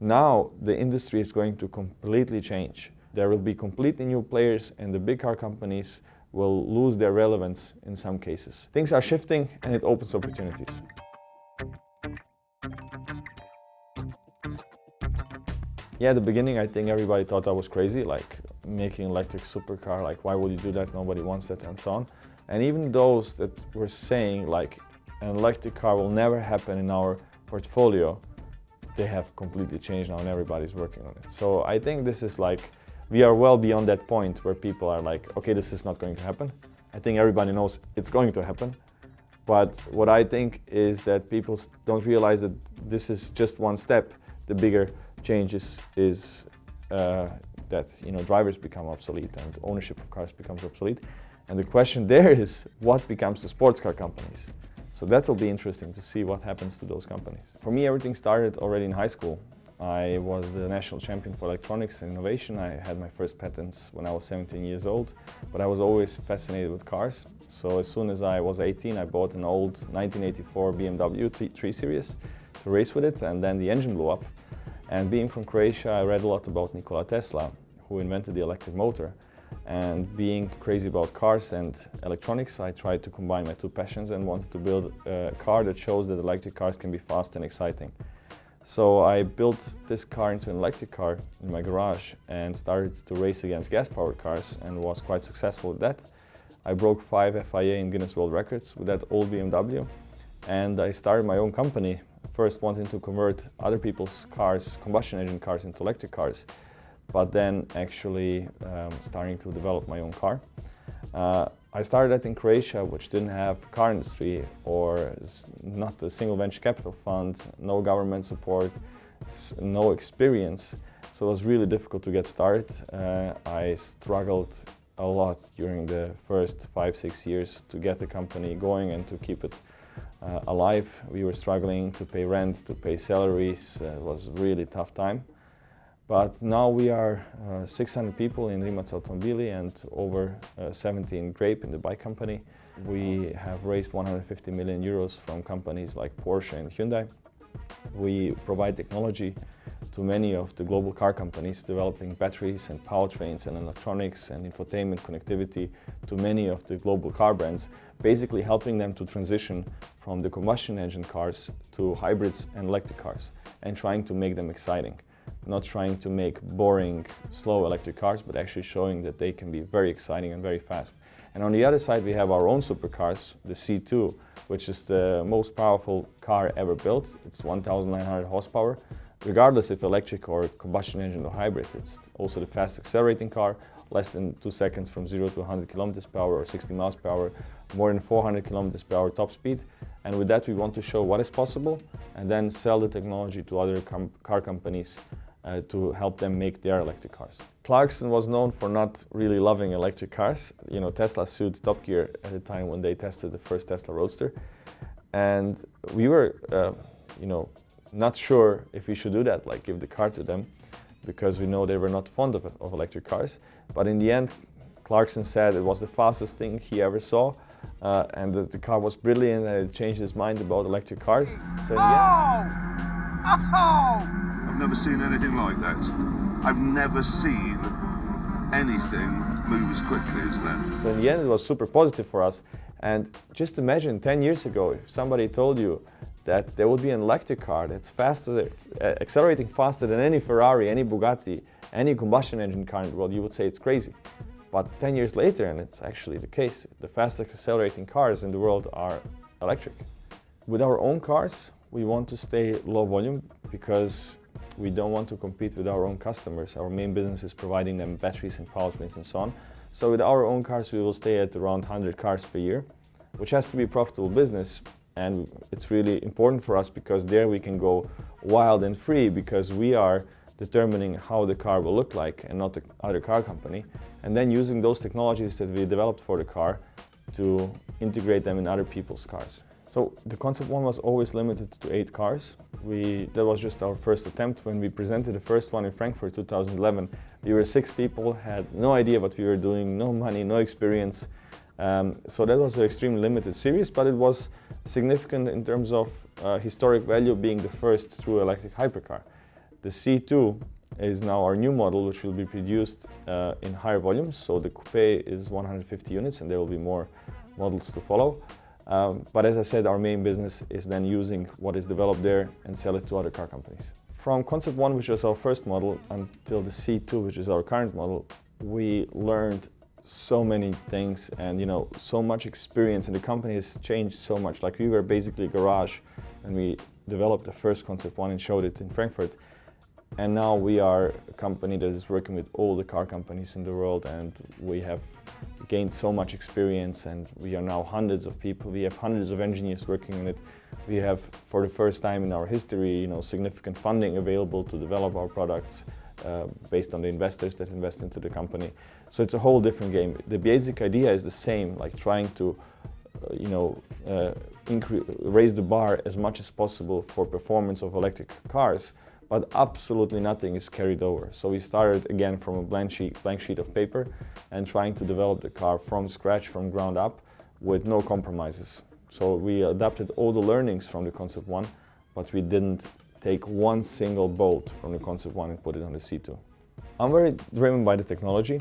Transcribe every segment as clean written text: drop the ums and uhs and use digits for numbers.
Now the industry is going to completely change. There will be completely new players, and the big car companies will lose their relevance in some cases. Things are shifting, and it opens opportunities. Yeah, at the beginning I think everybody thought I was crazy, like making electric supercar, like why would you do that, nobody wants that, and so on. And even those that were saying like an electric car will never happen in our portfolio, they have completely changed now and everybody's working on it. So I think this is like, we are well beyond that point where people are like, okay, this is not going to happen. I think everybody knows it's going to happen. But what I think is that people don't realize that this is just one step. The bigger changes is that drivers become obsolete and ownership of cars becomes obsolete. And the question there is, what becomes to sports car companies? So that will be interesting to see what happens to those companies. For me, everything started already in high school. I was the national champion for electronics and innovation. I had my first patents when I was 17 years old, but I was always fascinated with cars. So as soon as I was 18, I bought an old 1984 BMW 3 Series to race with it, and then the engine blew up. And being from Croatia, I read a lot about Nikola Tesla, who invented the electric motor. And being crazy about cars and electronics, I tried to combine my two passions and wanted to build a car that shows that electric cars can be fast and exciting. So I built this car into an electric car in my garage and started to race against gas-powered cars and was quite successful with that. I broke 5 FIA and Guinness World Records with that old BMW, and I started my own company, first wanting to convert other people's cars, combustion engine cars, into electric cars, but then actually starting to develop my own car. I started that in Croatia, which didn't have a car industry or not a single venture capital fund, no government support, no experience. So it was really difficult to get started. I struggled a lot during the first 5-6 years to get the company going and to keep it alive. We were struggling to pay rent, to pay salaries. It was a really tough time. But now we are 600 people in Rimac Automobili and over 70 in Grape, in the bike company. We have raised 150 million euros from companies like Porsche and Hyundai. We provide technology to many of the global car companies, developing batteries and powertrains and electronics and infotainment connectivity to many of the global car brands, basically helping them to transition from the combustion engine cars to hybrids and electric cars and trying to make them exciting. Not trying to make boring, slow electric cars, but actually showing that they can be very exciting and very fast. And on the other side, we have our own supercars, the C2, which is the most powerful car ever built. It's 1,900 horsepower, regardless if electric or combustion engine or hybrid. It's also the fast accelerating car, less than 2 seconds from 0 to 100 kilometers per hour or 60 miles per hour, more than 400 kilometers per hour top speed. And with that, we want to show what is possible and then sell the technology to other car companies to help them make their electric cars. Clarkson was known for not really loving electric cars. Tesla sued Top Gear at the time when they tested the first Tesla Roadster. And we were, not sure if we should do that, like give the car to them, because we know they were not fond of electric cars. But in the end, Clarkson said it was the fastest thing he ever saw, and that the car was brilliant and it changed his mind about electric cars. So in the end, I've never seen anything like that. I've never seen anything move as quickly as that. So in the end, it was super positive for us. And just imagine 10 years ago, if somebody told you that there would be an electric car that's faster, accelerating faster than any Ferrari, any Bugatti, any combustion engine car in the world, you would say it's crazy. But 10 years later, and it's actually the case, the fastest accelerating cars in the world are electric. With our own cars, we want to stay low volume because we don't want to compete with our own customers. Our main business is providing them batteries and powertrains and so on. So with our own cars, we will stay at around 100 cars per year, which has to be a profitable business. And it's really important for us because there we can go wild and free because we are determining how the car will look like and not the other car company. And then using those technologies that we developed for the car to integrate them in other people's cars. So the Concept 1 was always limited to 8 cars. That was just our first attempt. When we presented the first one in Frankfurt 2011, we were 6 people, had no idea what we were doing, no money, no experience. So that was an extremely limited series, but it was significant in terms of historic value being the first true electric hypercar. The C2 is now our new model, which will be produced in higher volumes. So the coupe is 150 units, and there will be more models to follow. But as I said, our main business is then using what is developed there and sell it to other car companies. From Concept 1, which was our first model, until the C2, which is our current model, we learned so many things and so much experience, and the company has changed so much. Like, we were basically a garage and we developed the first Concept 1 and showed it in Frankfurt. And now we are a company that is working with all the car companies in the world, and we have gained so much experience, and we are now hundreds of people. We have hundreds of engineers working on it. We have, for the first time in our history, significant funding available to develop our products based on the investors that invest into the company. So it's a whole different game. The basic idea is the same, like trying to raise the bar as much as possible for performance of electric cars, but absolutely nothing is carried over. So we started again from a blank sheet of paper and trying to develop the car from scratch, from ground up, with no compromises. So we adapted all the learnings from the Concept 1, but we didn't take one single bolt from the Concept 1 and put it on the C2. I'm very driven by the technology.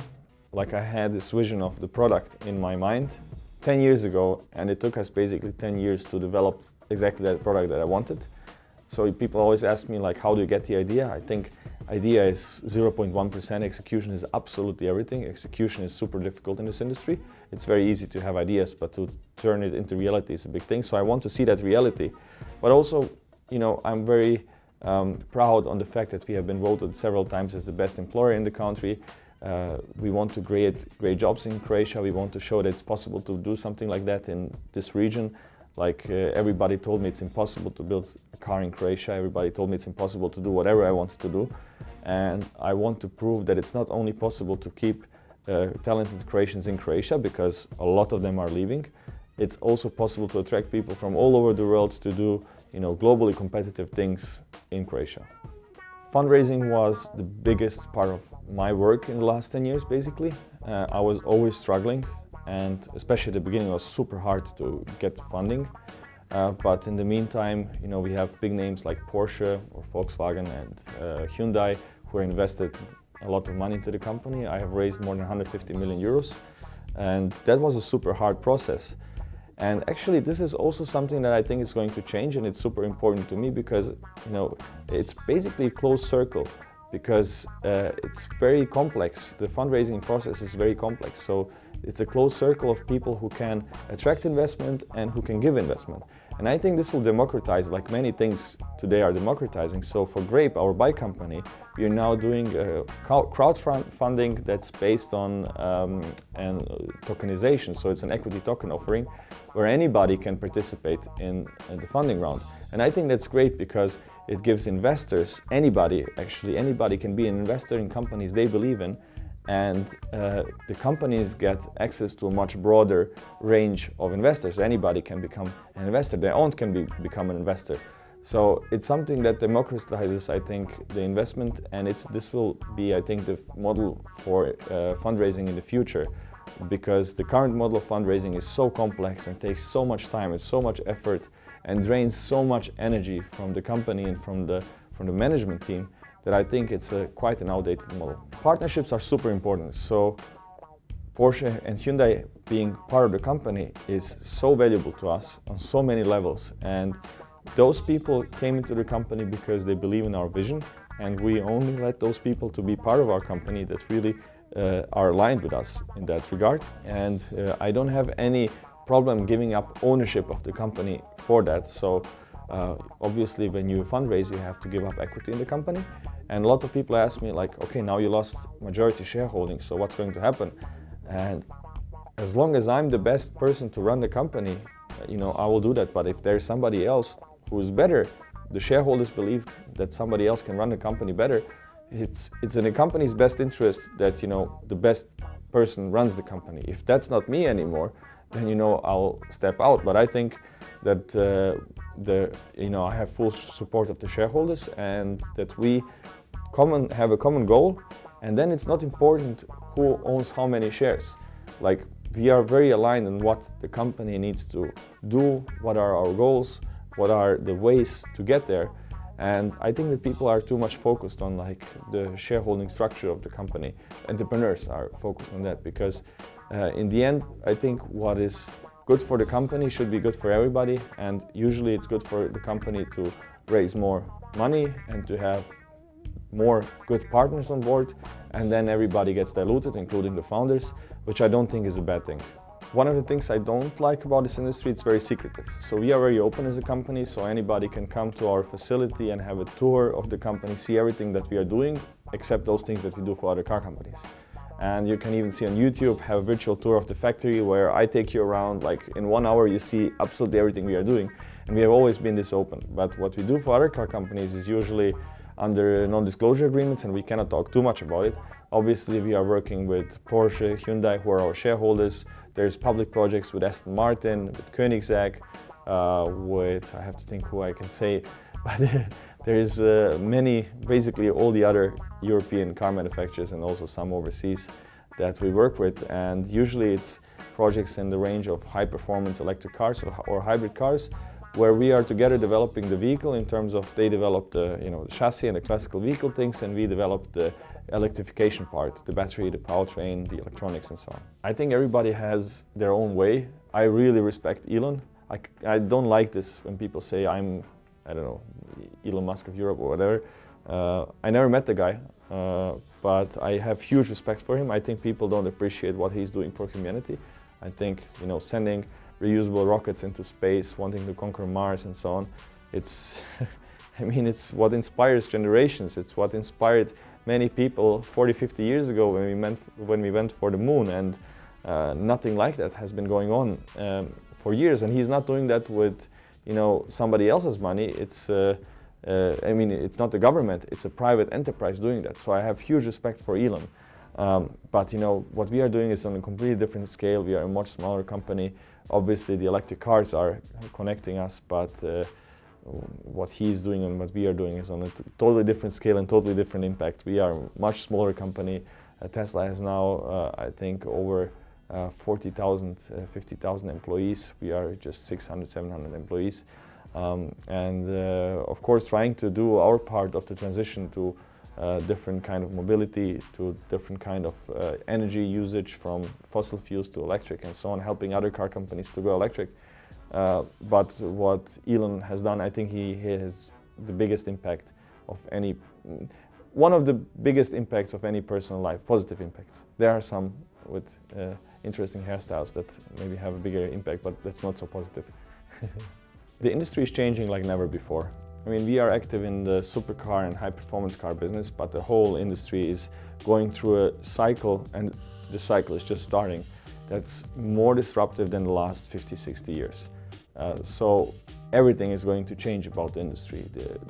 Like, I had this vision of the product in my mind 10 years ago, and it took us basically 10 years to develop exactly that product that I wanted. So people always ask me, like, how do you get the idea? I think idea is 0.1%, execution is absolutely everything. Execution is super difficult in this industry. It's very easy to have ideas, but to turn it into reality is a big thing. So I want to see that reality. But also, I'm very proud on the fact that we have been voted several times as the best employer in the country. We want to create great jobs in Croatia. We want to show that it's possible to do something like that in this region. Like, everybody told me it's impossible to build a car in Croatia. Everybody told me it's impossible to do whatever I wanted to do. And I want to prove that it's not only possible to keep talented Croatians in Croatia, because a lot of them are leaving. It's also possible to attract people from all over the world to do, globally competitive things in Croatia. Fundraising was the biggest part of my work in the last 10 years, basically. I was always struggling, and especially at the beginning it was super hard to get funding. But in the meantime, we have big names like Porsche or Volkswagen and Hyundai who invested a lot of money into the company. I have raised more than 150 million euros, and that was a super hard process. And actually, this is also something that I think is going to change, and it's super important to me because, it's basically a closed circle, because it's very complex. The fundraising process is very complex. So it's a closed circle of people who can attract investment and who can give investment. And I think this will democratize, like many things today are democratizing. So for Grape, our bike company, we are now doing crowdfunding that's based on tokenization. So it's an equity token offering where anybody can participate in the funding round. And I think that's great because it gives investors, anybody can be an investor in companies they believe in. And the companies get access to a much broader range of investors. Anybody can become an investor. Their own can become an investor. So it's something that democratizes, I think, the investment, and this will be, I think, the model for fundraising in the future, because the current model of fundraising is so complex and takes so much time and so much effort and drains so much energy from the company and from the management team, that I think it's quite an outdated model. Partnerships are super important. So Porsche and Hyundai being part of the company is so valuable to us on so many levels. And those people came into the company because they believe in our vision, and we only let those people to be part of our company that really are aligned with us in that regard. And I don't have any problem giving up ownership of the company for that. So obviously, when you fundraise, you have to give up equity in the company. And a lot of people ask me, like, okay, now you lost majority shareholding, so what's going to happen? And as long as I'm the best person to run the company, I will do that. But if there's somebody else who's better, the shareholders believe that somebody else can run the company better, it's in the company's best interest that, the best person runs the company. If that's not me anymore, then, I'll step out. But I think that I have full support of the shareholders, and that we have a common goal, and then it's not important who owns how many shares. Like, we are very aligned on what the company needs to do, what are our goals, what are the ways to get there, And I think that people are too much focused on like the shareholding structure of the company. Entrepreneurs are focused on that because in the end, I think what is good for the company should be good for everybody, and usually it's good for the company to raise more money and to have more good partners on board, and then everybody gets diluted, including the founders, which I don't think is a bad thing. One of the things I don't like about this industry, it's very secretive. So we are very open as a company, so anybody can come to our facility and have a tour of the company, see everything that we are doing, except those things that we do for other car companies. And you can even see on YouTube, have a virtual tour of the factory where I take you around, like in 1 hour you see absolutely everything we are doing. And we have always been this open. But what we do for other car companies is usually under non-disclosure agreements, and we cannot talk too much about it. Obviously, we are working with Porsche, Hyundai, who are our shareholders. There's public projects with Aston Martin, with Koenigsegg, with, I have to think who I can say, but there's many, basically all the other European car manufacturers and also some overseas that we work with. And usually it's projects in the range of high-performance electric cars or hybrid cars, where we are together developing the vehicle in terms of they develop the, the chassis and the classical vehicle things, and we develop the electrification part, the battery, the powertrain, the electronics and so on. I think everybody has their own way. I really respect Elon. I don't like this when people say I'm, I don't know, Elon Musk of Europe or whatever. I never met the guy, but I have huge respect for him. I think people don't appreciate what he's doing for humanity. I think, sending reusable rockets into space, wanting to conquer Mars and so on, it's, it's what inspires generations. It's what inspired many people 40, 50 years ago when we went for the moon, and nothing like that has been going on for years. And he's not doing that with, somebody else's money. It's, it's not the government, it's a private enterprise doing that. So I have huge respect for Elon. But what we are doing is on a completely different scale. We are a much smaller company. Obviously, the electric cars are connecting us, but what he's doing and what we are doing is on a totally different scale and totally different impact. We are a much smaller company. Tesla has now, I think, over 40,000, 50,000 employees. We are just 600, 700 employees. Of course, trying to do our part of the transition to different kind of mobility, to different kind of energy usage from fossil fuels to electric and so on, helping other car companies to go electric. But what Elon has done, I think he has the biggest impact of any, one of the biggest impacts of any personal life, positive impacts. There are some with interesting hairstyles that maybe have a bigger impact, but that's not so positive. The industry is changing like never before. We are active in the supercar and high-performance car business, but the whole industry is going through a cycle, and the cycle is just starting. That's more disruptive than the last 50, 60 years. So everything is going to change about the industry.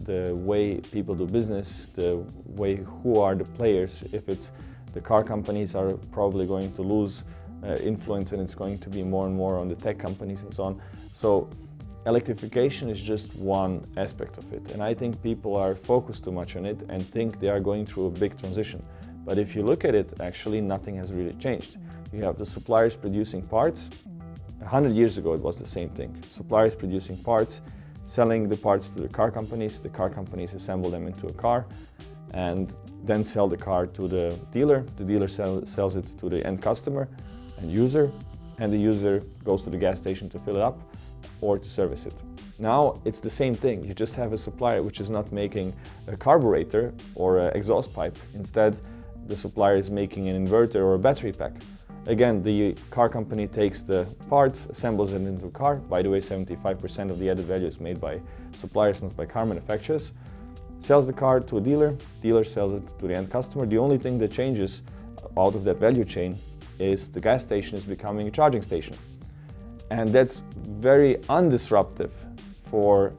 The way people do business, the way who are the players. If it's the car companies are probably going to lose influence, and it's going to be more and more on the tech companies and so on. So electrification is just one aspect of it, and I think people are focused too much on it and think they are going through a big transition. But if you look at it, actually nothing has really changed. You have the suppliers producing parts. 100 years ago it was the same thing. Suppliers producing parts, selling the parts to the car companies assemble them into a car and then sell the car to the dealer sells it to the end customer and user, and the user goes to the gas station to fill it up or to service it. Now it's the same thing. You just have a supplier which is not making a carburetor or an exhaust pipe. Instead, the supplier is making an inverter or a battery pack. Again, the car company takes the parts, assembles it into a car. By the way, 75% of the added value is made by suppliers, not by car manufacturers. Sells the car to a dealer sells it to the end customer. The only thing that changes out of that value chain is the gas station is becoming a charging station. And that's very undisruptive for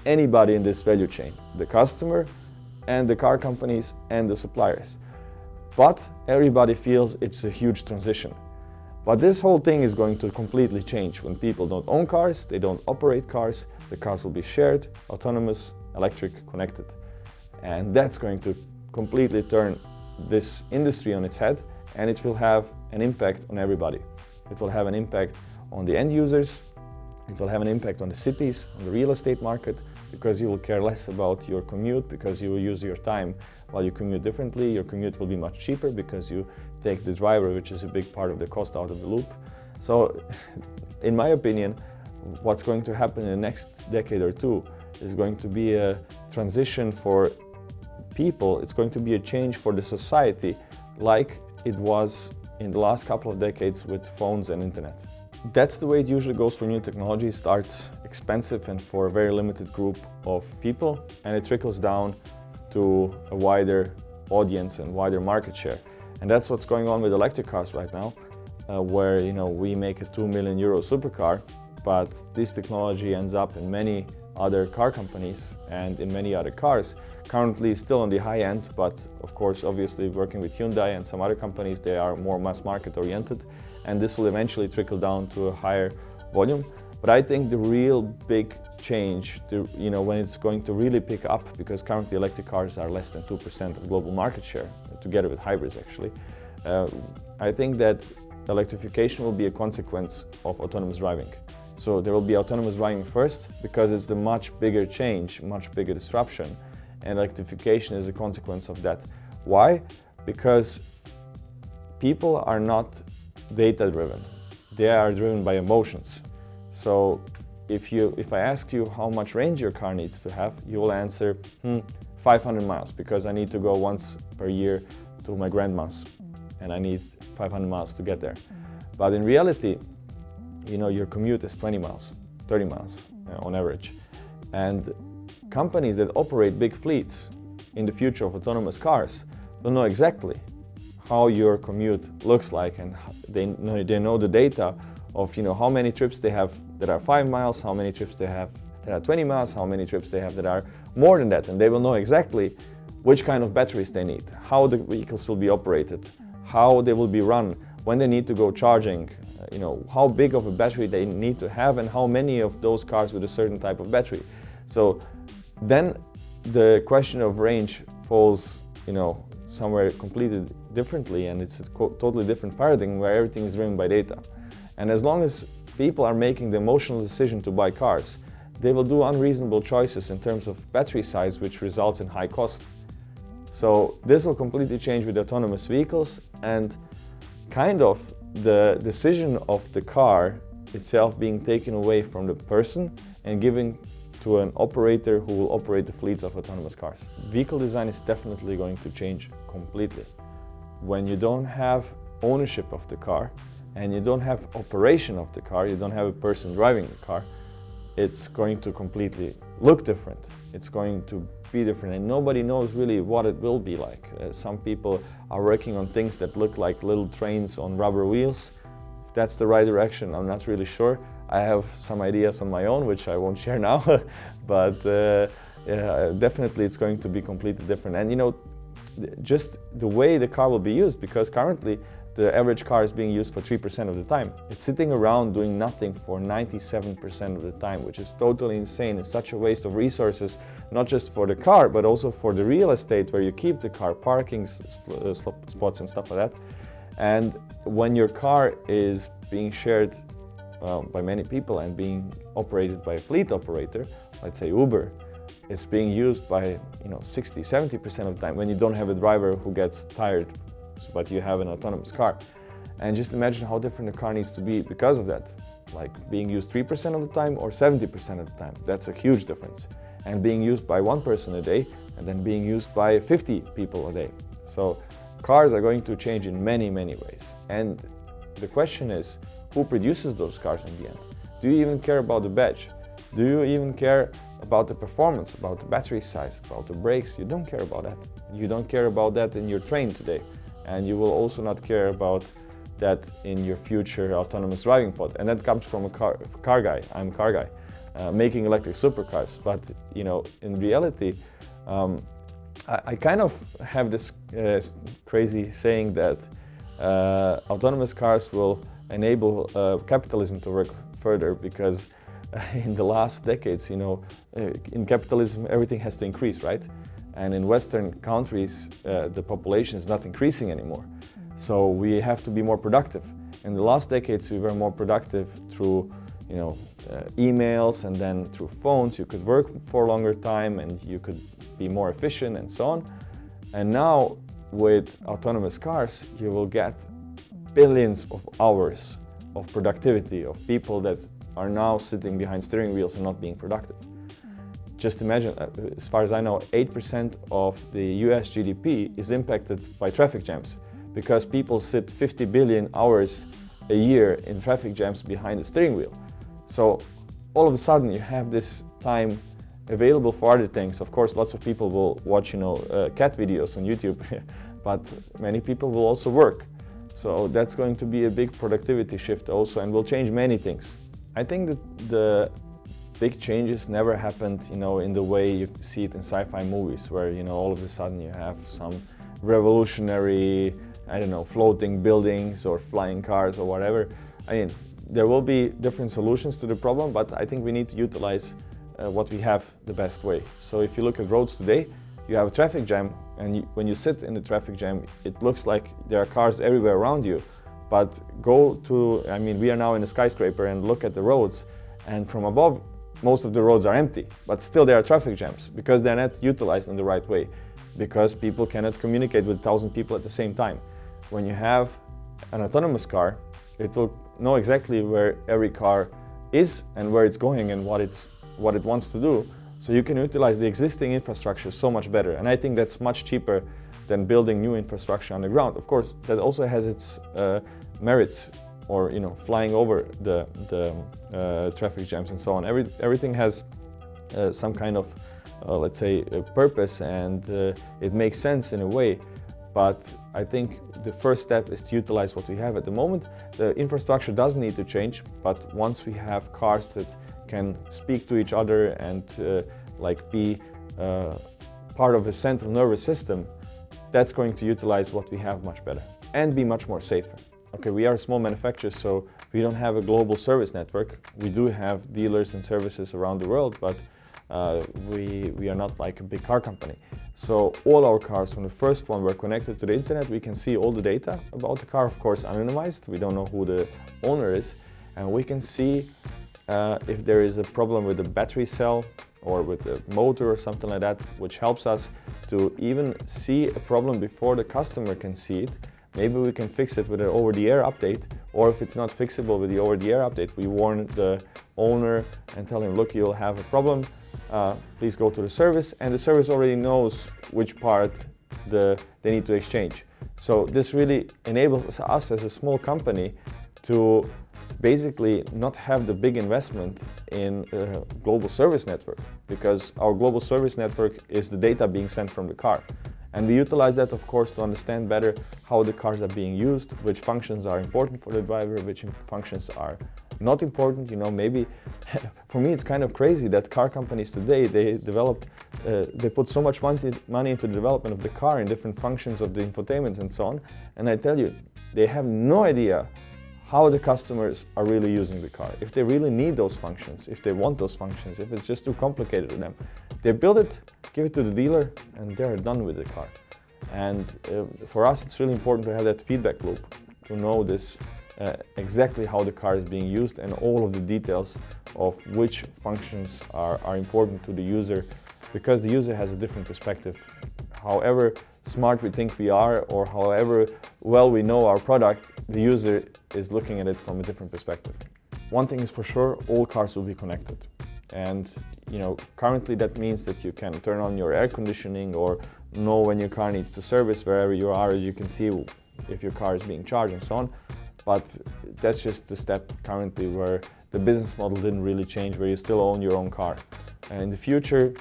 anybody in this value chain, the customer and the car companies and the suppliers. But everybody feels it's a huge transition. But this whole thing is going to completely change when people don't own cars, they don't operate cars, the cars will be shared, autonomous, electric, connected. And that's going to completely turn this industry on its head, and it will have an impact on everybody. It will have an impact on the end users, It will have an impact on the cities, on the real estate market, because you will care less about your commute, because you will use your time while you commute differently. Your commute will be much cheaper because you take the driver, which is a big part of the cost, out of the loop. So, in my opinion, what's going to happen in the next decade or two is going to be a transition for people. It's going to be a change for the society, like it was in the last couple of decades with phones and internet. That's the way it usually goes for new technology. It starts expensive and for a very limited group of people, and it trickles down to a wider audience and wider market share. And that's what's going on with electric cars right now, where we make a €2 million supercar, but this technology ends up in many other car companies and in many other cars. Currently still on the high end, but of course, obviously working with Hyundai and some other companies, they are more mass market oriented, and this will eventually trickle down to a higher volume. But I think the real big change, when it's going to really pick up, because currently electric cars are less than 2% of global market share, together with hybrids actually, I think that electrification will be a consequence of autonomous driving. So there will be autonomous driving first, because it's the much bigger change, much bigger disruption, and electrification is a consequence of that. Why? Because people are not data-driven. They are driven by emotions. So if I ask you how much range your car needs to have, you will answer 500 miles, because I need to go once per year to my grandma's, and I need 500 miles to get there. But in reality, your commute is 20 miles, 30 miles on average. And companies that operate big fleets in the future of autonomous cars will know exactly how your commute looks like, and they know the data of how many trips they have that are 5 miles, how many trips they have that are 20 miles, how many trips they have that are more than that, and they will know exactly which kind of batteries they need, how the vehicles will be operated, how they will be run, when they need to go charging, how big of a battery they need to have, and how many of those cars with a certain type of battery. So then the question of range falls, somewhere completely differently, and it's a totally different paradigm where everything is driven by data. And as long as people are making the emotional decision to buy cars, they will do unreasonable choices in terms of battery size, which results in high cost. So this will completely change with autonomous vehicles, and kind of the decision of the car itself being taken away from the person and given to an operator who will operate the fleets of autonomous cars. Vehicle design is definitely going to change completely. When you don't have ownership of the car and you don't have operation of the car, you don't have a person driving the car, it's going to completely look different. It's going to be different, and nobody knows really what it will be like. Some people are working on things that look like little trains on rubber wheels. If that's the right direction, I'm not really sure. I have some ideas on my own, which I won't share now, but definitely it's going to be completely different. And just the way the car will be used, because currently the average car is being used for 3% of the time. It's sitting around doing nothing for 97% of the time, which is totally insane. It's such a waste of resources, not just for the car, but also for the real estate where you keep the car, parking spots and stuff like that. And when your car is being shared by many people and being operated by a fleet operator, let's say Uber, it's being used by 60-70% of the time when you don't have a driver who gets tired, but you have an autonomous car. And just imagine how different the car needs to be because of that. Like being used 3% of the time or 70% of the time. That's a huge difference. And being used by one person a day and then being used by 50 people a day. So cars are going to change in many, many ways. And the question is, who produces those cars in the end? Do you even care about the badge? Do you even care about the performance, about the battery size, about the brakes? You don't care about that. You don't care about that in your train today. And you will also not care about that in your future autonomous driving pod. And that comes from a car guy. I'm a car guy, making electric supercars. But in reality, I kind of have this crazy saying that autonomous cars will enable capitalism to work further, because in the last decades, in capitalism, everything has to increase, right? And in Western countries, the population is not increasing anymore. So we have to be more productive. In the last decades, we were more productive through, emails, and then through phones you could work for a longer time and you could be more efficient and so on. And now with autonomous cars, you will get billions of hours of productivity of people that are now sitting behind steering wheels and not being productive. Just imagine, as far as I know, 8% of the US GDP is impacted by traffic jams because people sit 50 billion hours a year in traffic jams behind the steering wheel. So all of a sudden you have this time available for other things. Of course, lots of people will watch, cat videos on YouTube, but many people will also work. So that's going to be a big productivity shift also, and will change many things. I think that the big changes never happened, in the way you see it in sci-fi movies, where, all of a sudden you have some revolutionary, floating buildings or flying cars or whatever. I mean, there will be different solutions to the problem, but I think we need to utilize what we have the best way. So if you look at roads today, you have a traffic jam, and when you sit in the traffic jam, it looks like there are cars everywhere around you. But we are now in a skyscraper and look at the roads, and from above, most of the roads are empty, but still there are traffic jams because they're not utilized in the right way, because people cannot communicate with 1,000 people at the same time. When you have an autonomous car, it will know exactly where every car is and where it's going and what it wants to do. So you can utilize the existing infrastructure so much better. And I think that's much cheaper than building new infrastructure on the ground. Of course, that also has its merits, or flying over the traffic jams and so on. Everything has some kind of, let's say, a purpose, and it makes sense in a way. But I think the first step is to utilize what we have at the moment. The infrastructure does need to change, but once we have cars that can speak to each other and be part of a central nervous system, that's going to utilize what we have much better and be much more safer. Okay, we are a small manufacturer, so we don't have a global service network. We do have dealers and services around the world, but we are not like a big car company. So all our cars, from the first one, were connected to the internet. We can see all the data about the car, of course anonymized. We don't know who the owner is, and we can see if there is a problem with the battery cell or with the motor or something like that, which helps us to even see a problem before the customer can see it. Maybe we can fix it with an over-the-air update, or if it's not fixable with the over-the-air update, we warn the owner and tell him, look, you'll have a problem, please go to the service, and the service already knows which part they need to exchange. So this really enables us as a small company to basically not have the big investment in a global service network, because our global service network is the data being sent from the car. And we utilize that, of course, to understand better how the cars are being used, which functions are important for the driver, which functions are not important. Maybe for me it's kind of crazy that car companies today, they put so much money into the development of the car in different functions of the infotainment and so on. And I tell you, they have no idea how the customers are really using the car, if they really need those functions, if they want those functions, if it's just too complicated for them. They build it, give it to the dealer, and they're done with the car. And for us, it's really important to have that feedback loop, to know this exactly how the car is being used and all of the details of which functions are important to the user, because the user has a different perspective. However smart we think we are, or however well we know our product, the user is looking at it from a different perspective. One thing is for sure, all cars will be connected. And currently that means that you can turn on your air conditioning or know when your car needs to service wherever you are. You can see if your car is being charged and so on. But that's just the step currently where the business model didn't really change, where you still own your own car. And in the future,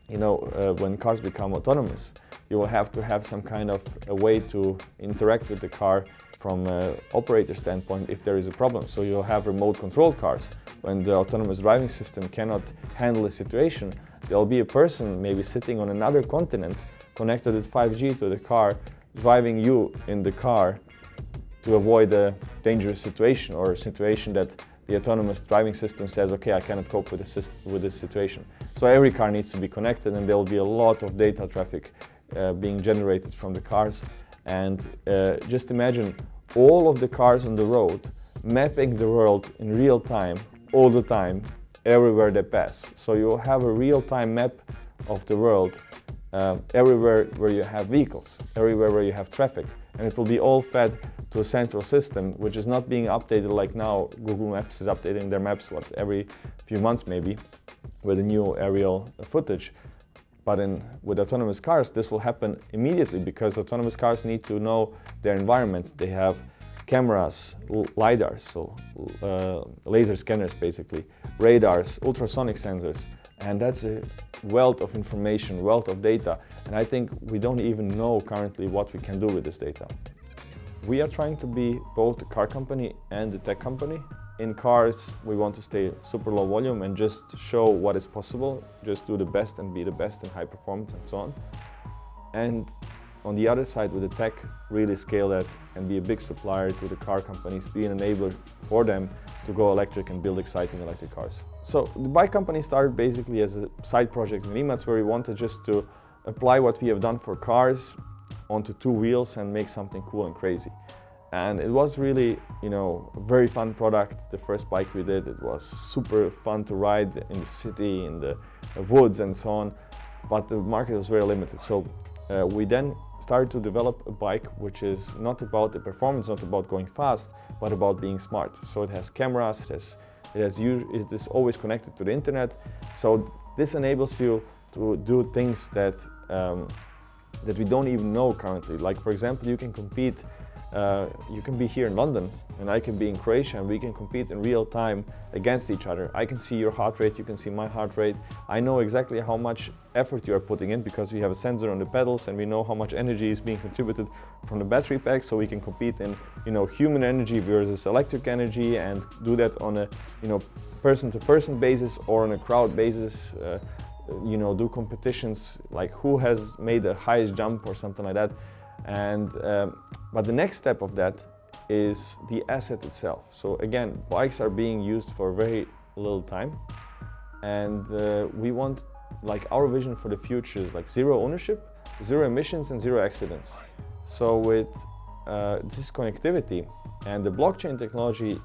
when cars become autonomous, you will have to have some kind of a way to interact with the car from an operator standpoint if there is a problem. So you'll have remote controlled cars. When the autonomous driving system cannot handle a situation, there'll be a person maybe sitting on another continent connected with 5G to the car, driving you in the car to avoid a dangerous situation, or a situation that the autonomous driving system says, okay, I cannot cope with this situation. So every car needs to be connected, and there will be a lot of data traffic being generated from the cars. And just imagine all of the cars on the road mapping the world in real time, all the time, everywhere they pass. So you'll have a real-time map of the world everywhere where you have vehicles, everywhere where you have traffic. And it will be all fed to a central system, which is not being updated like now. Google Maps is updating their maps, every few months maybe, with a new aerial footage. But with autonomous cars, this will happen immediately, because autonomous cars need to know their environment. They have cameras, LiDARs, so laser scanners basically, radars, ultrasonic sensors, and that's a wealth of information, wealth of data. And I think we don't even know currently what we can do with this data. We are trying to be both the car company and the tech company. In cars, we want to stay super low volume and just show what is possible, just do the best and be the best in high performance and so on. And on the other side, with the tech, really scale that and be a big supplier to the car companies, be an enabler for them to go electric and build exciting electric cars. So the bike company started basically as a side project in Rimac, where we wanted just to apply what we have done for cars onto two wheels and make something cool and crazy. And it was really, a very fun product. The first bike we did, it was super fun to ride in the city, in the woods and so on, but the market was very limited. So we then started to develop a bike which is not about the performance, not about going fast, but about being smart. So it has cameras, it is always connected to the internet. So this enables you to do things that we don't even know currently. Like, for example, you can compete. You can be here in London and I can be in Croatia, and we can compete in real time against each other. I can see your heart rate, you can see my heart rate. I know exactly how much effort you are putting in, because we have a sensor on the pedals, and we know how much energy is being contributed from the battery pack, so we can compete in human energy versus electric energy, and do that on a person-to-person basis or on a crowd basis. Do competitions like who has made the highest jump or something like that. And but the next step of that is the asset itself. So again, bikes are being used for very little time, and we want, like, our vision for the future is like zero ownership, zero emissions, and zero accidents. So with this connectivity and the blockchain technology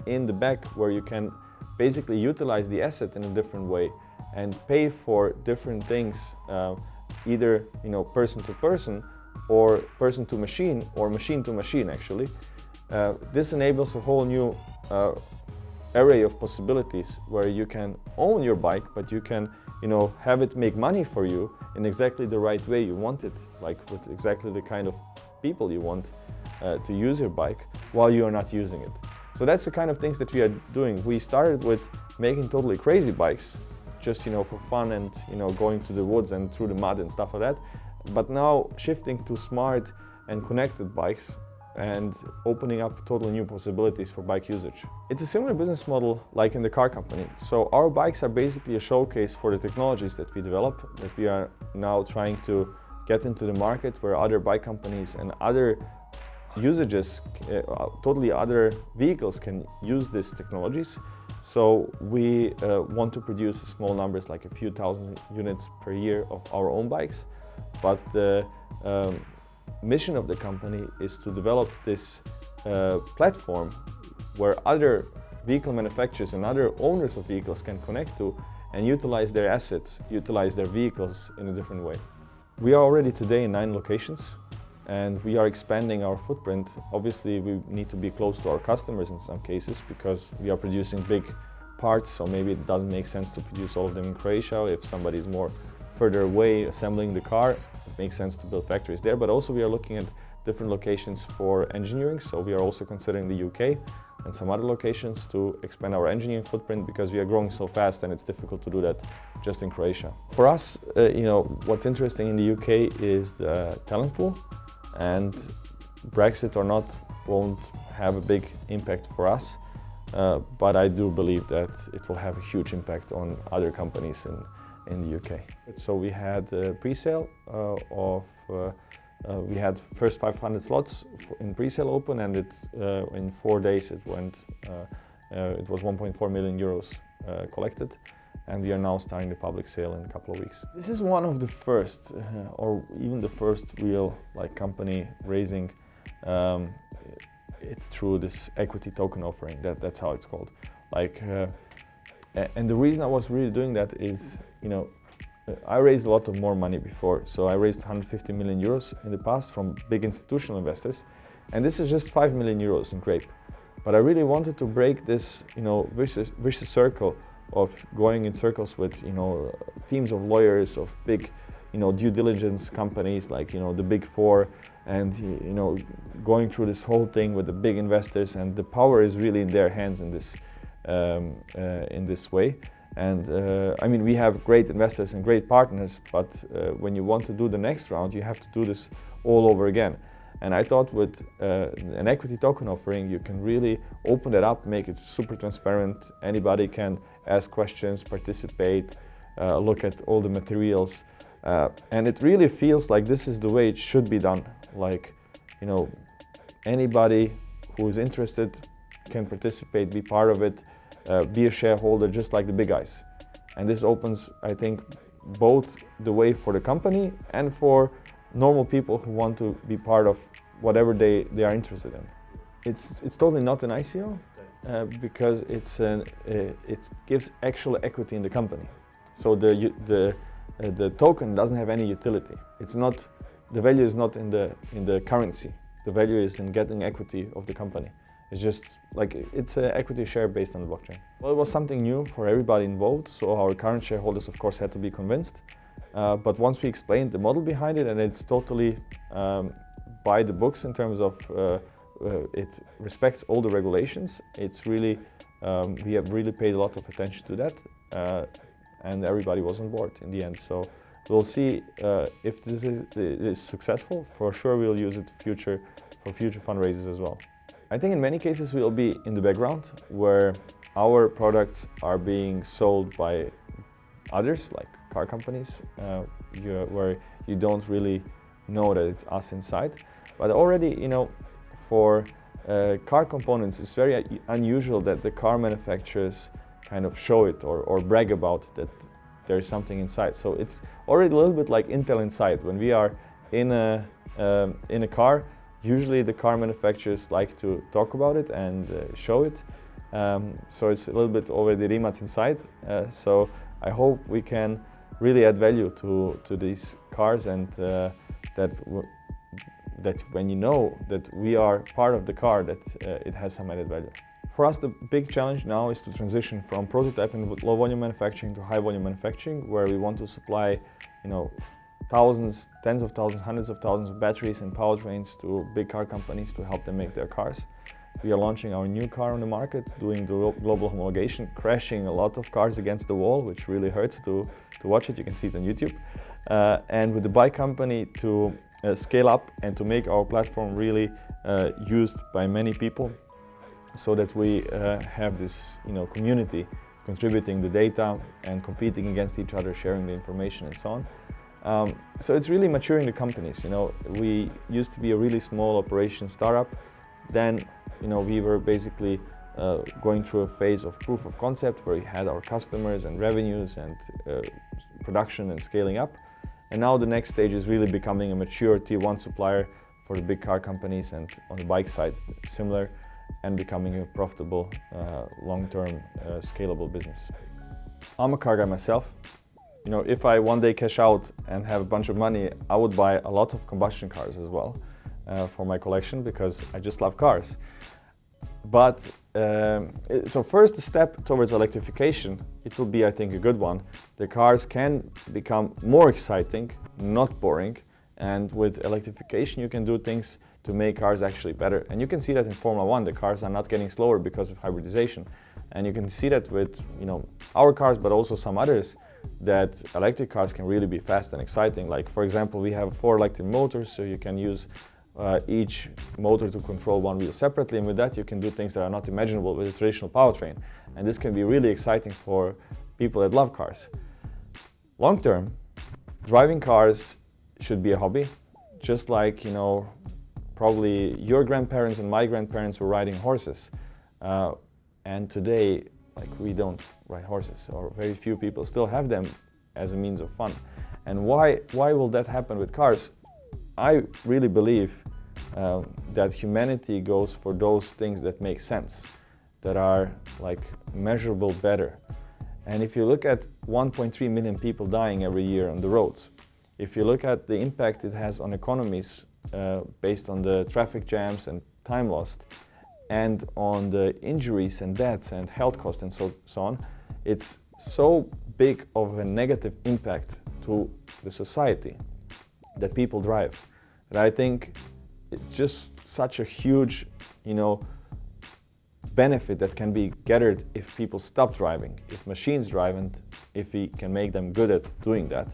in the back, where you can basically utilize the asset in a different way and pay for different things, either person to person, or person to machine, or machine to machine actually. This enables a whole new array of possibilities, where you can own your bike, but you can have it make money for you in exactly the right way you want it, like with exactly the kind of people you want to use your bike while you are not using it. So that's the kind of things that we are doing. We started with making totally crazy bikes, just for fun and going to the woods and through the mud and stuff like that. But now shifting to smart and connected bikes and opening up totally new possibilities for bike usage. It's a similar business model like in the car company. So our bikes are basically a showcase for the technologies that we develop, that we are now trying to get into the market, where other bike companies and other usages, totally other vehicles can use these technologies. So we want to produce small numbers, like a few thousand units per year of our own bikes. But the mission of the company is to develop this platform where other vehicle manufacturers and other owners of vehicles can connect to and utilize their assets, utilize their vehicles in a different way. We are already today in 9 locations, and we are expanding our footprint. Obviously, we need to be close to our customers in some cases, because we are producing big parts, so maybe it doesn't make sense to produce all of them in Croatia. If somebody is more further away assembling the car, it makes sense to build factories there. But also we are looking at different locations for engineering, so we are also considering the UK and some other locations to expand our engineering footprint, because we are growing so fast and it's difficult to do that just in Croatia. For us, what's interesting in the UK is the talent pool, and Brexit or not won't have a big impact for us, but I do believe that it will have a huge impact on other companies in the UK. So we had a pre-sale we had first 500 slots in pre-sale open, and in 4 days it was 1.4 million euros collected, and we are now starting the public sale in a couple of weeks. This is one of the first, or even the first real company raising it through this equity token offering. That's how it's called. And the reason I was really doing that is, I raised a lot of more money before. So I raised 150 million euros in the past from big institutional investors. And this is just 5 million euros in Grape. But I really wanted to break this, vicious circle of going in circles with, teams of lawyers, of big, due diligence companies like, the Big Four, and, going through this whole thing with the big investors, and the power is really in their hands in this way. And we have great investors and great partners, but when you want to do the next round, you have to do this all over again. And I thought with an equity token offering, you can really open it up, make it super transparent. Anybody can ask questions, participate, look at all the materials. And it really feels like this is the way it should be done. Like, anybody who is interested can participate, be part of it, be a shareholder, just like the big guys. And this opens, I think, both the way for the company and for normal people who want to be part of whatever they are interested in. It's totally not an ICO because it gives actual equity in the company. So the token doesn't have any utility. The value is not in the currency. The value is in getting equity of the company. It's just like it's an equity share based on the blockchain. Well, it was something new for everybody involved, so our current shareholders, of course, had to be convinced. But once we explained the model behind it, and it's totally by the books in terms of it respects all the regulations, it's really we have really paid a lot of attention to that, and everybody was on board in the end. So we'll see if this is successful. For sure, we'll use it for future fundraisers as well. I think in many cases we'll be in the background where our products are being sold by others, like car companies, where you don't really know that it's us inside. But already, for car components, it's very unusual that the car manufacturers kind of show it or brag about that there's something inside. So it's already a little bit like Intel Inside. When we are in a car, usually the car manufacturers like to talk about it and show it. So it's a little bit already Rimac Inside. So I hope we can really add value to these cars, and that when you know that we are part of the car, that it has some added value. For us, the big challenge now is to transition from prototyping with low volume manufacturing to high volume manufacturing, where we want to supply, thousands, tens of thousands, hundreds of thousands of batteries and powertrains to big car companies to help them make their cars. We are launching our new car on the market, doing the global homologation, crashing a lot of cars against the wall, which really hurts to watch it. You can see it on YouTube. And with the bike company to scale up and to make our platform really used by many people, so that we have this community contributing the data and competing against each other, sharing the information and so on. So it's really maturing the companies. We used to be a really small operation startup. Then we were basically going through a phase of proof of concept where we had our customers and revenues and production and scaling up. And now the next stage is really becoming a mature Tier 1 supplier for the big car companies, and on the bike side, similar, and becoming a profitable, long-term, scalable business. I'm a car guy myself. If I one day cash out and have a bunch of money, I would buy a lot of combustion cars as well for my collection, because I just love cars. But so first step towards electrification, it will be, I think, a good one. The cars can become more exciting, not boring, and with electrification you can do things to make cars actually better. And you can see that in Formula 1, the cars are not getting slower because of hybridization. And you can see that with our cars, but also some others, that electric cars can really be fast and exciting. Like, for example, we have 4 electric motors, so you can use each motor to control one wheel separately, and with that you can do things that are not imaginable with a traditional powertrain. And this can be really exciting for people that love cars. Long term, driving cars should be a hobby, just like probably your grandparents and my grandparents were riding horses. And today, we don't ride horses, or very few people still have them as a means of fun. And why will that happen with cars? I really believe that humanity goes for those things that make sense, that are measurable better. And if you look at 1.3 million people dying every year on the roads, if you look at the impact it has on economies based on the traffic jams and time lost, and on the injuries and deaths and health costs and so on, it's so big of a negative impact to the society that people drive. And I think it's just such a huge, benefit that can be gathered if people stop driving, if machines drive, and if we can make them good at doing that,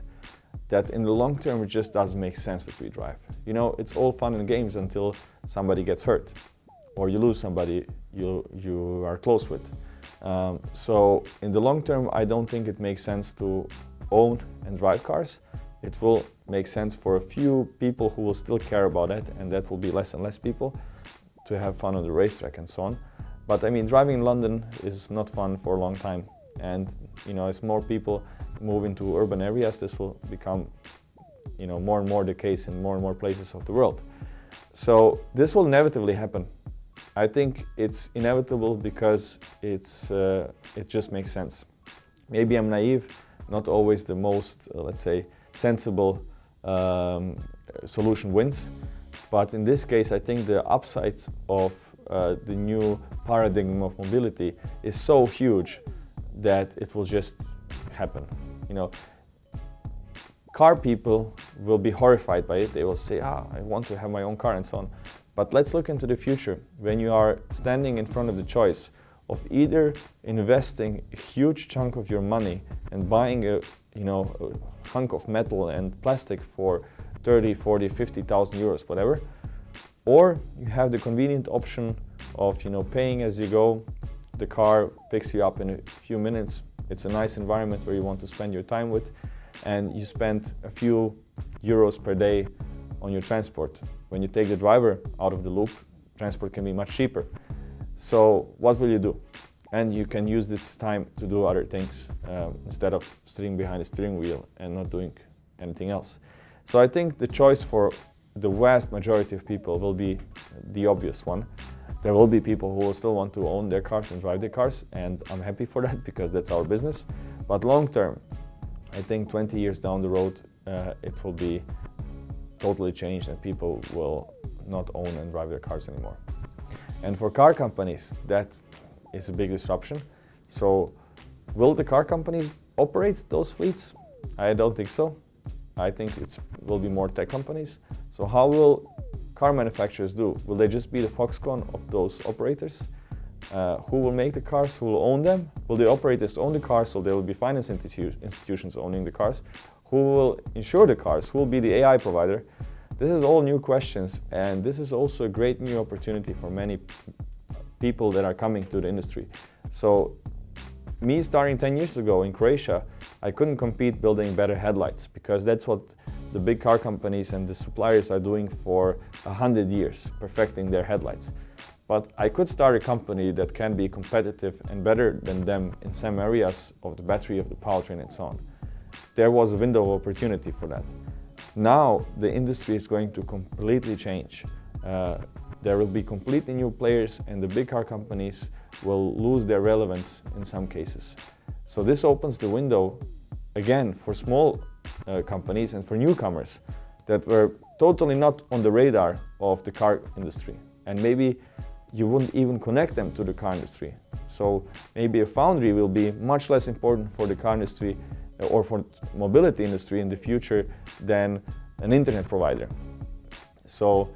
that in the long term it just doesn't make sense that we drive. It's all fun and games until somebody gets hurt or you lose somebody you are close with. So in the long term, I don't think it makes sense to own and drive cars. It will make sense for a few people who will still care about it, and that will be less and less people, to have fun on the racetrack and so on. But I mean, driving in London is not fun for a long time. And as more people move into urban areas, this will become more and more the case in more and more places of the world. So this will inevitably happen. I think it's inevitable because it just makes sense. Maybe I'm naive, not always the most, let's say, sensible solution wins. But in this case, I think the upsides of the new paradigm of mobility is so huge that it will just happen. Car people will be horrified by it. They will say, I want to have my own car and so on. But let's look into the future. When you are standing in front of the choice of either investing a huge chunk of your money and buying a hunk of metal and plastic for 30, 40, 50,000 euros, whatever, or you have the convenient option of paying as you go. The car picks you up in a few minutes. It's a nice environment where you want to spend your time with, and you spend a few euros per day on your transport. When you take the driver out of the loop, transport can be much cheaper. So what will you do? And you can use this time to do other things instead of sitting behind the steering wheel and not doing anything else. So I think the choice for the vast majority of people will be the obvious one. There will be people who will still want to own their cars and drive their cars, and I'm happy for that because that's our business. But long term, I think 20 years down the road, it will be totally changed and people will not own and drive their cars anymore. And for car companies, that is a big disruption. So will the car companies operate those fleets? I don't think so. I think it will be more tech companies. So how will car manufacturers do? Will they just be the Foxconn of those operators? Who will make the cars? Who will own them? Will the operators own the cars, so there will be finance institutions owning the cars? Who will insure the cars? Who will be the AI provider? This is all new questions, and this is also a great new opportunity for many people that are coming to the industry. So me starting 10 years ago in Croatia, I couldn't compete building better headlights because that's what the big car companies and the suppliers are doing for 100 years, perfecting their headlights. But I could start a company that can be competitive and better than them in some areas of the battery, of the powertrain and so on. There was a window of opportunity for that. Now the industry is going to completely change. There will be completely new players, and the big car companies will lose their relevance in some cases. So this opens the window again for small companies and for newcomers that were totally not on the radar of the car industry. And maybe you wouldn't even connect them to the car industry. So maybe a foundry will be much less important for the car industry or for mobility industry in the future than an internet provider. So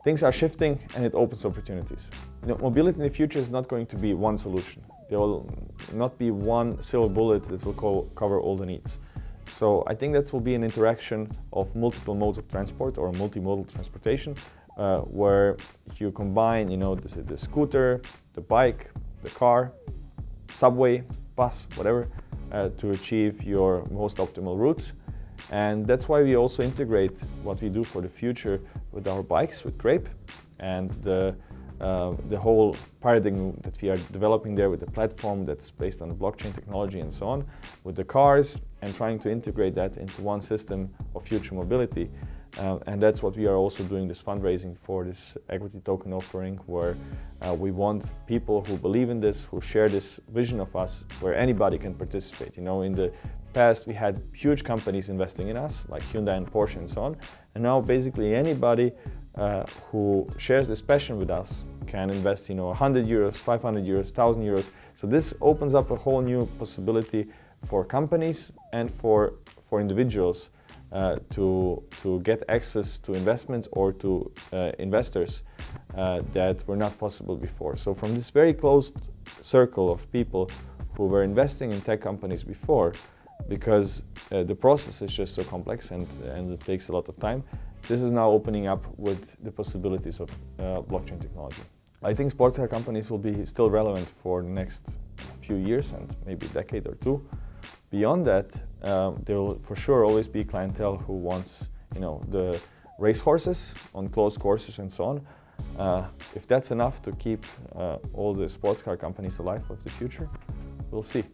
things are shifting and it opens opportunities. Mobility in the future is not going to be one solution. There will not be one silver bullet that will cover all the needs. So I think that will be an interaction of multiple modes of transport or multimodal transportation, where you combine, the scooter, the bike, the car, subway, bus, whatever, to achieve your most optimal routes. And that's why we also integrate what we do for the future with our bikes, with Grape, and the whole paradigm that we are developing there with the platform that's based on the blockchain technology and so on, with the cars, and trying to integrate that into one system of future mobility. And that's what we are also doing, this fundraising for this equity token offering, where we want people who believe in this, who share this vision of us, where anybody can participate. You know, in the past we had huge companies investing in us, like Hyundai and Porsche and so on. And now basically anybody who shares this passion with us can invest, you know, 100 euros, 500 euros, 1,000 euros. So this opens up a whole new possibility for companies and for individuals to get access to investments or to investors that were not possible before. So from this very closed circle of people who were investing in tech companies before, because the process is just so complex and it takes a lot of time, this is now opening up with the possibilities of blockchain technology. I think sports car companies will be still relevant for the next few years and maybe a decade or two. Beyond that, there will for sure always be clientele who wants, you know, the race horses on closed courses and so on. If that's enough to keep all the sports car companies alive of the future, we'll see.